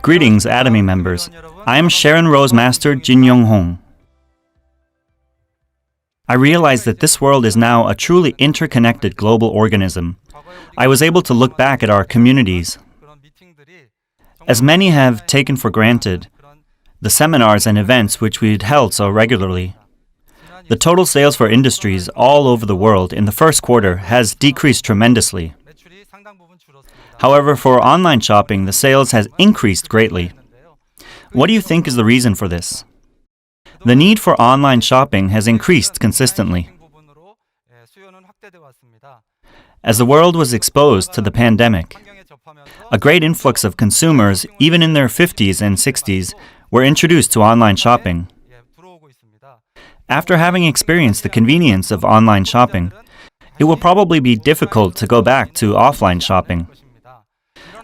Greetings, Atomy members. I am Sharon Rose Master Jin Yong Hong. I realize that this world is now a truly interconnected global organism. I was able to look back at our communities. As many have taken for granted the seminars and events which we'd held so regularly. The total sales for industries all over the world in the first quarter has decreased tremendously. However, for online shopping, the sales has increased greatly. What do you think is the reason for this? The need for online shopping has increased consistently. As the world was exposed to the pandemic, a great influx of consumers, even in their 50s and 60s, were introduced to online shopping. After having experienced the convenience of online shopping, it will probably be difficult to go back to offline shopping.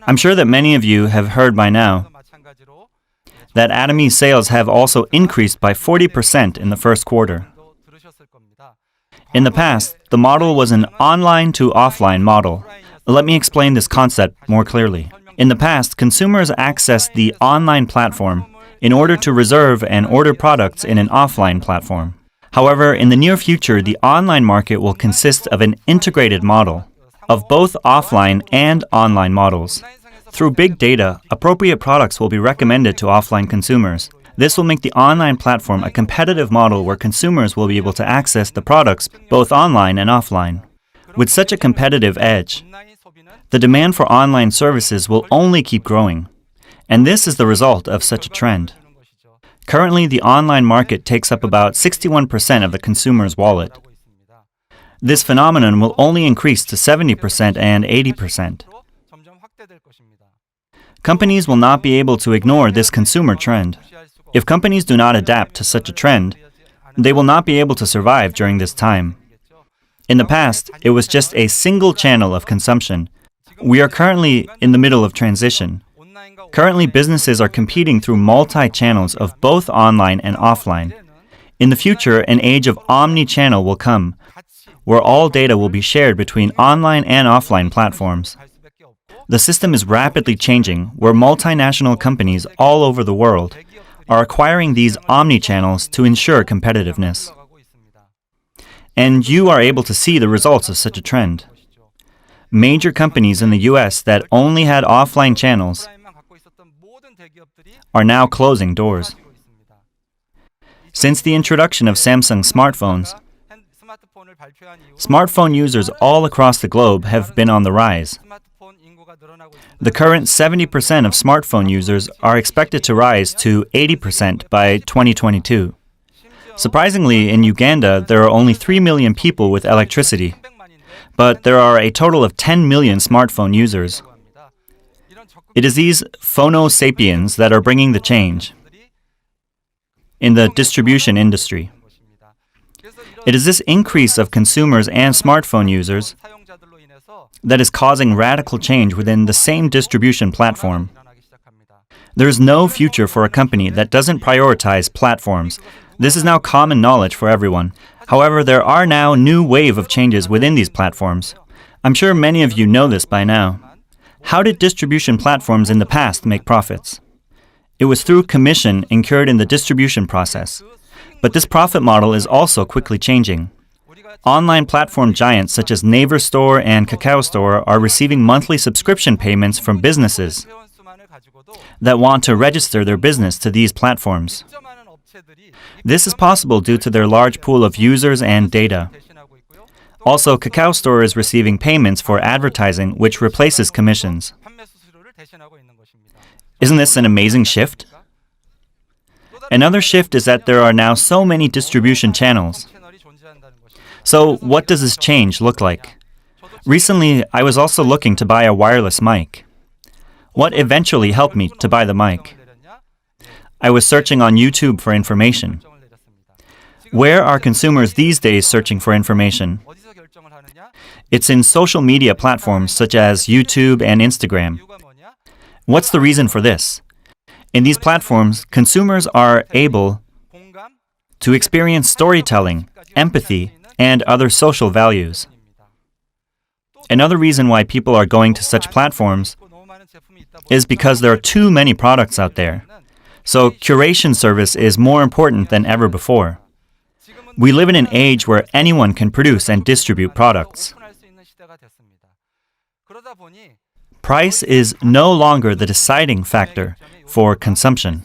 I'm sure that many of you have heard by now that Atomy's sales have also increased by 40% in the first quarter. In the past, the model was an online to offline model. Let me explain this concept more clearly. In the past, consumers accessed the online platform in order to reserve and order products in an offline platform. However, in the near future, the online market will consist of an integrated model of both offline and online models. Through big data, appropriate products will be recommended to offline consumers. This will make the online platform a competitive model where consumers will be able to access the products both online and offline. With such a competitive edge, the demand for online services will only keep growing. And this is the result of such a trend. Currently, the online market takes up about 61% of the consumer's wallet. This phenomenon will only increase to 70% and 80%. Companies will not be able to ignore this consumer trend. If companies do not adapt to such a trend, they will not be able to survive during this time. In the past, it was just a single channel of consumption. We are currently in the middle of transition. Currently, businesses are competing through multi-channels of both online and offline. In the future, an age of omni-channel will come, where all data will be shared between online and offline platforms. The system is rapidly changing, where multinational companies all over the world are acquiring these omni-channels to ensure competitiveness. And you are able to see the results of such a trend. Major companies in the US that only had offline channels are now closing doors. Since the introduction of Samsung smartphones, smartphone users all across the globe have been on the rise. The current 70% of smartphone users are expected to rise to 80% by 2022. Surprisingly, in Uganda, there are only 3 million people with electricity, but there are a total of 10 million smartphone users. It is these phono sapiens that are bringing the change in the distribution industry. It is this increase of consumers and smartphone users that is causing radical change within the same distribution platform. There is no future for a company that doesn't prioritize platforms. This is now common knowledge for everyone. However, there are now new wave of changes within these platforms. I'm sure many of you know this by now. How did distribution platforms in the past make profits? It was through commission incurred in the distribution process. But this profit model is also quickly changing. Online platform giants such as Naver Store and Kakao Store are receiving monthly subscription payments from businesses that want to register their business to these platforms. This is possible due to their large pool of users and data. Also, Kakao Store is receiving payments for advertising, which replaces commissions. Isn't this an amazing shift? Another shift is that there are now so many distribution channels. So, what does this change look like? Recently, I was also looking to buy a wireless mic. What eventually helped me to buy the mic? I was searching on YouTube for information. Where are consumers these days searching for information? It's in social media platforms such as YouTube and Instagram. What's the reason for this? In these platforms, consumers are able to experience storytelling, empathy, and other social values. Another reason why people are going to such platforms is because there are too many products out there. So curation service is more important than ever before. We live in an age where anyone can produce and distribute products. Price is no longer the deciding factor for consumption.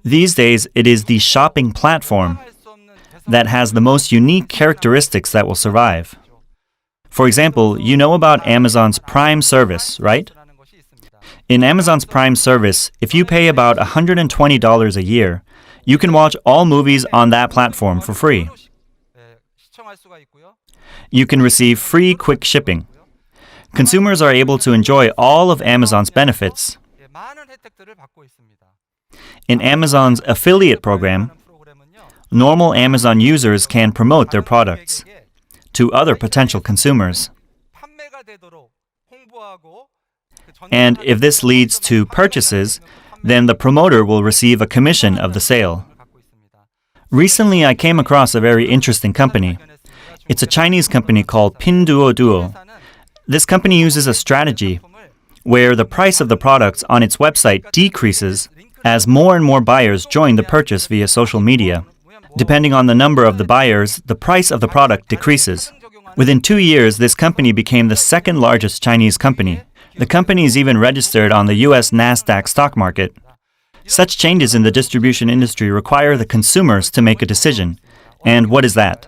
These days, it is the shopping platform that has the most unique characteristics that will survive. For example, you know about Amazon's Prime service, right? In Amazon's Prime service, if you pay about $120 a year, you can watch all movies on that platform for free. You can receive free quick shipping. Consumers are able to enjoy all of Amazon's benefits. In Amazon's affiliate program, normal Amazon users can promote their products to other potential consumers. And if this leads to purchases, then the promoter will receive a commission of the sale. Recently, I came across a very interesting company. It's a Chinese company called Pinduoduo. This company uses a strategy where the price of the products on its website decreases as more and more buyers join the purchase via social media. Depending on the number of the buyers, the price of the product decreases. Within 2 years, this company became the second largest Chinese company. The company is even registered on the US NASDAQ stock market. Such changes in the distribution industry require the consumers to make a decision. And what is that?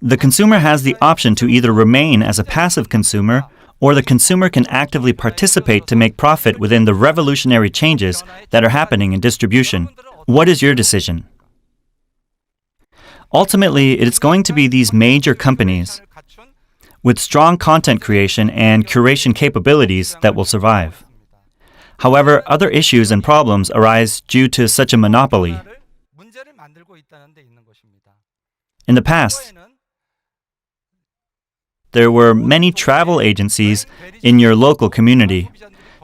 The consumer has the option to either remain as a passive consumer, or the consumer can actively participate to make profit within the revolutionary changes that are happening in distribution. What is your decision? Ultimately, it is going to be these major companies with strong content creation and curation capabilities that will survive. However, other issues and problems arise due to such a monopoly. In the past, there were many travel agencies in your local community.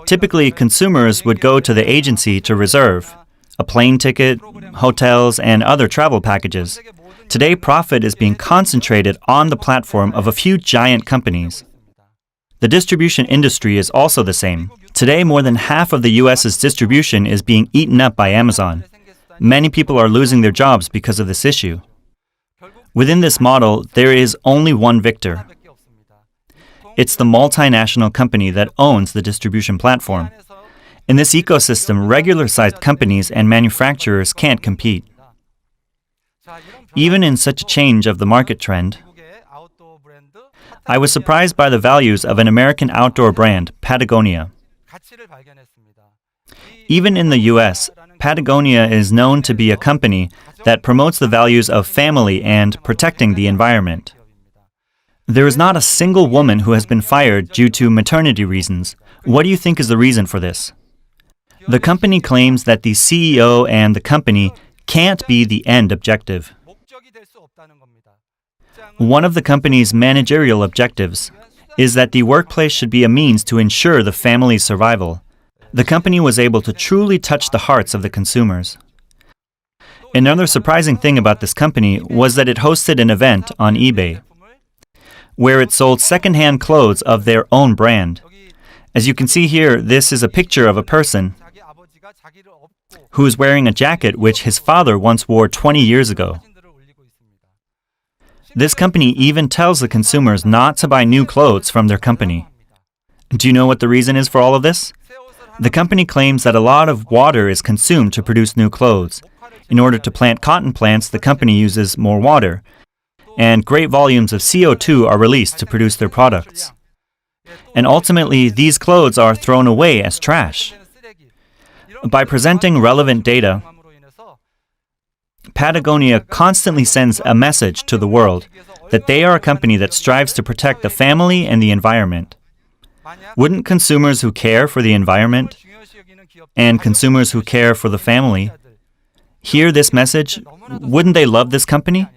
Typically, consumers would go to the agency to reserve a plane ticket, hotels, and other travel packages. Today, profit is being concentrated on the platform of a few giant companies. The distribution industry is also the same. Today, more than half of the US's distribution is being eaten up by Amazon. Many people are losing their jobs because of this issue. Within this model, there is only one victor. It's the multinational company that owns the distribution platform. In this ecosystem, regular-sized companies and manufacturers can't compete. Even in such a change of the market trend, I was surprised by the values of an American outdoor brand, Patagonia. Even in the US, Patagonia is known to be a company that promotes the values of family and protecting the environment. There is not a single woman who has been fired due to maternity reasons. What do you think is the reason for this? The company claims that the CEO and the company can't be the end objective. One of the company's managerial objectives is that the workplace should be a means to ensure the family's survival. The company was able to truly touch the hearts of the consumers. Another surprising thing about this company was that it hosted an event on eBay, where it sold second-hand clothes of their own brand. As you can see here, this is a picture of a person who is wearing a jacket which his father once wore 20 years ago. This company even tells the consumers not to buy new clothes from their company. Do you know what the reason is for all of this? The company claims that a lot of water is consumed to produce new clothes. In order to plant cotton plants, the company uses more water, and great volumes of CO2 are released to produce their products. And ultimately, these clothes are thrown away as trash. By presenting relevant data, Patagonia constantly sends a message to the world that they are a company that strives to protect the family and the environment. Wouldn't consumers who care for the environment and consumers who care for the family hear this message? Wouldn't they love this company?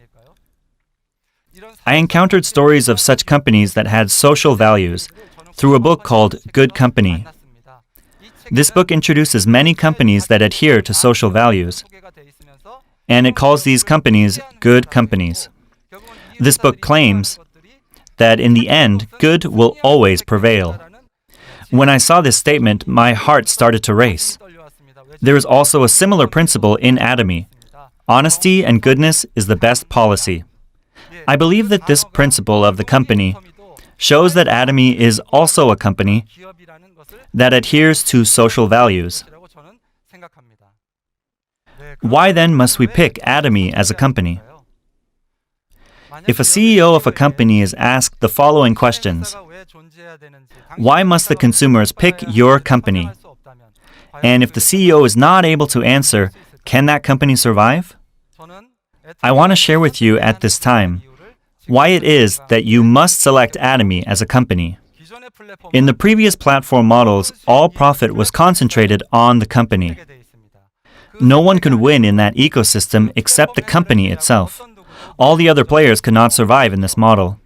I encountered stories of such companies that had social values through a book called Good Company. This book introduces many companies that adhere to social values, and it calls these companies good companies. This book claims that in the end, good will always prevail. When I saw this statement, my heart started to race. There is also a similar principle in Atomy. Honesty and goodness is the best policy. I believe that this principle of the company shows that Atomy is also a company that adheres to social values. Why then must we pick Atomy as a company? If a CEO of a company is asked the following questions, why must the consumers pick your company? And if the CEO is not able to answer, can that company survive? I want to share with you at this time why it is that you must select Atomy as a company. In the previous platform models, all profit was concentrated on the company. No one could win in that ecosystem except the company itself. All the other players could not survive in this model.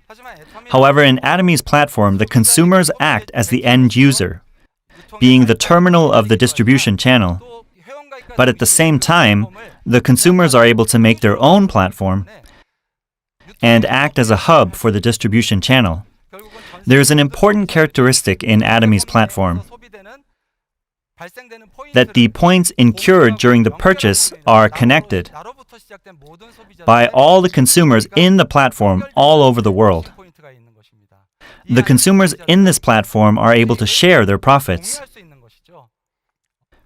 However, in Atomy's platform, the consumers act as the end user, being the terminal of the distribution channel. But at the same time, the consumers are able to make their own platform and act as a hub for the distribution channel. There is an important characteristic in Atomy's platform, that the points incurred during the purchase are connected by all the consumers in the platform all over the world. The consumers in this platform are able to share their profits.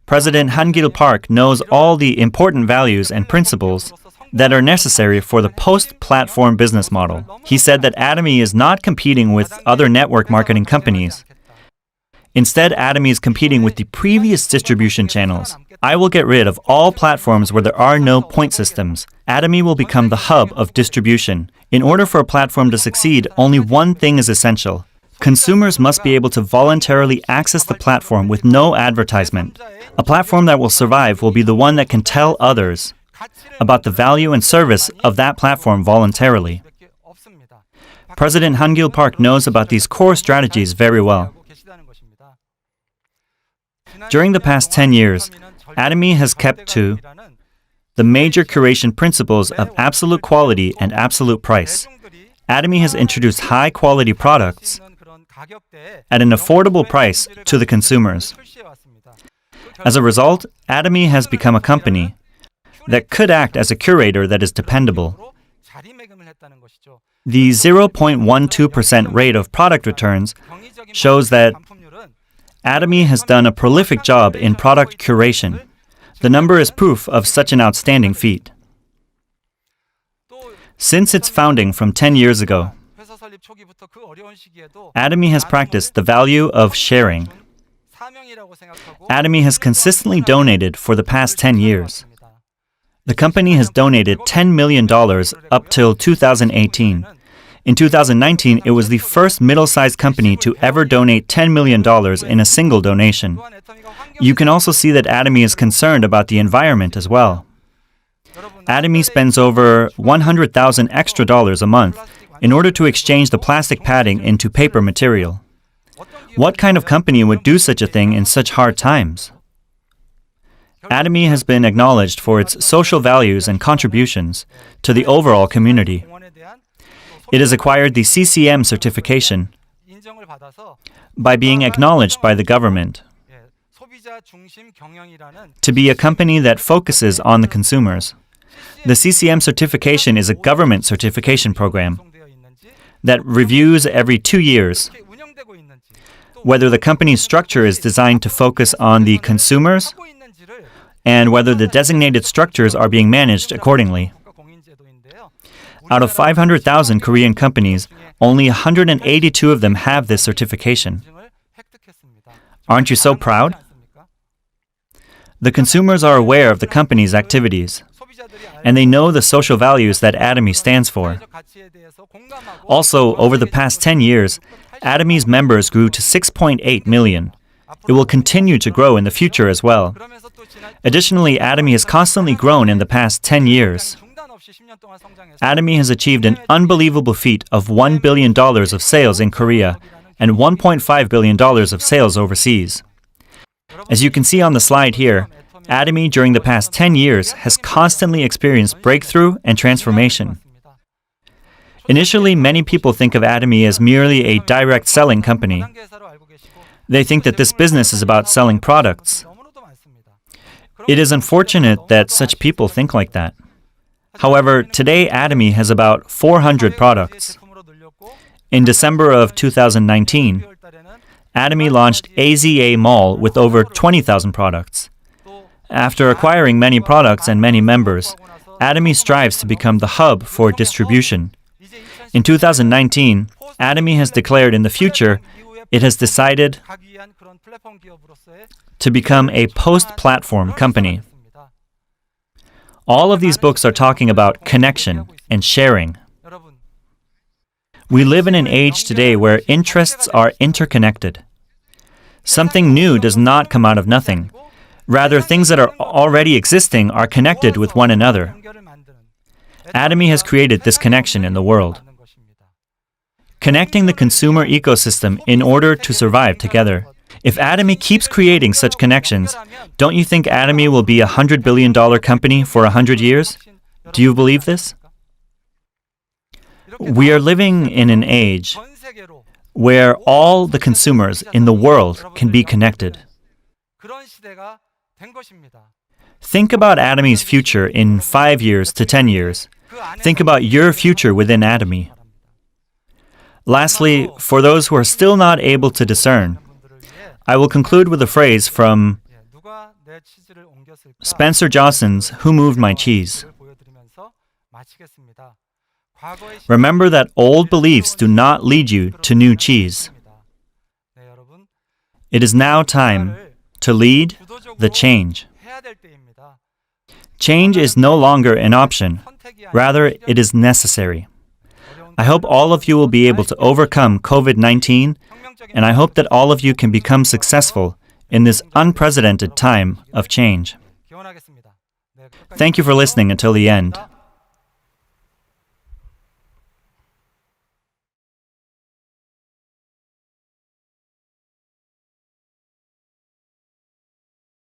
President Han-gil Park knows all the important values and principles that are necessary for the post-platform business model. He said that Atomy is not competing with other network marketing companies. Instead, Atomy is competing with the previous distribution channels. I will get rid of all platforms where there are no point systems. Atomy will become the hub of distribution. In order for a platform to succeed, only one thing is essential. Consumers must be able to voluntarily access the platform with no advertisement. A platform that will survive will be the one that can tell others about the value and service of that platform voluntarily. President Han-gil Park knows about these core strategies very well. During the past 10 years, Atomy has kept to the major curation principles of absolute quality and absolute price. Atomy has introduced high-quality products at an affordable price to the consumers. As a result, Atomy has become a company that could act as a curator that is dependable. The 0.12% rate of product returns shows that Atomy has done a prolific job in product curation. The number is proof of such an outstanding feat. Since its founding from 10 years ago, Atomy has practiced the value of sharing. Atomy has consistently donated for the past 10 years. The company has donated $10 million up till 2018. In 2019, it was the first middle-sized company to ever donate $10 million in a single donation. You can also see that Atomy is concerned about the environment as well. Atomy spends over $100,000 extra a month in order to exchange the plastic padding into paper material. What kind of company would do such a thing in such hard times? Atomy has been acknowledged for its social values and contributions to the overall community. It has acquired the CCM certification by being acknowledged by the government to be a company that focuses on the consumers. The CCM certification is a government certification program that reviews every 2 years whether the company's structure is designed to focus on the consumers and whether the designated structures are being managed accordingly. Out of 500,000 Korean companies, only 182 of them have this certification. Aren't you so proud? The consumers are aware of the company's activities, and they know the social values that Atomy stands for. Also, over the past 10 years, Atomy's members grew to 6.8 million. It will continue to grow in the future as well. Additionally, Atomy has constantly grown in the past 10 years. Atomy has achieved an unbelievable feat of $1 billion of sales in Korea and $1.5 billion of sales overseas. As you can see on the slide here, Atomy during the past 10 years has constantly experienced breakthrough and transformation. Initially, many people think of Atomy as merely a direct selling company. They think that this business is about selling products. It is unfortunate that such people think like that. However, today Atomy has about 400 products. In December of 2019, Atomy launched AZA Mall with over 20,000 products. After acquiring many products and many members, Atomy strives to become the hub for distribution. In 2019, Atomy has declared in the future it has decided to become a post-platform company. All of these books are talking about connection and sharing. We live in an age today where interests are interconnected. Something new does not come out of nothing. Rather, things that are already existing are connected with one another. Atomy has created this connection in the world, connecting the consumer ecosystem in order to survive together. If Atomy keeps creating such connections, don't you think Atomy will be a $100 billion company for 100 years? Do you believe this? We are living in an age where all the consumers in the world can be connected. Think about Atomy's future in 5 years to 10 years. Think about your future within Atomy. Lastly, for those who are still not able to discern, I will conclude with a phrase from Spencer Johnson's Who Moved My Cheese? Remember that old beliefs do not lead you to new cheese. It is now time to lead the change. Change is no longer an option. Rather, it is necessary. I hope all of you will be able to overcome COVID-19, and I hope that all of you can become successful in this unprecedented time of change. Thank you for listening until the end.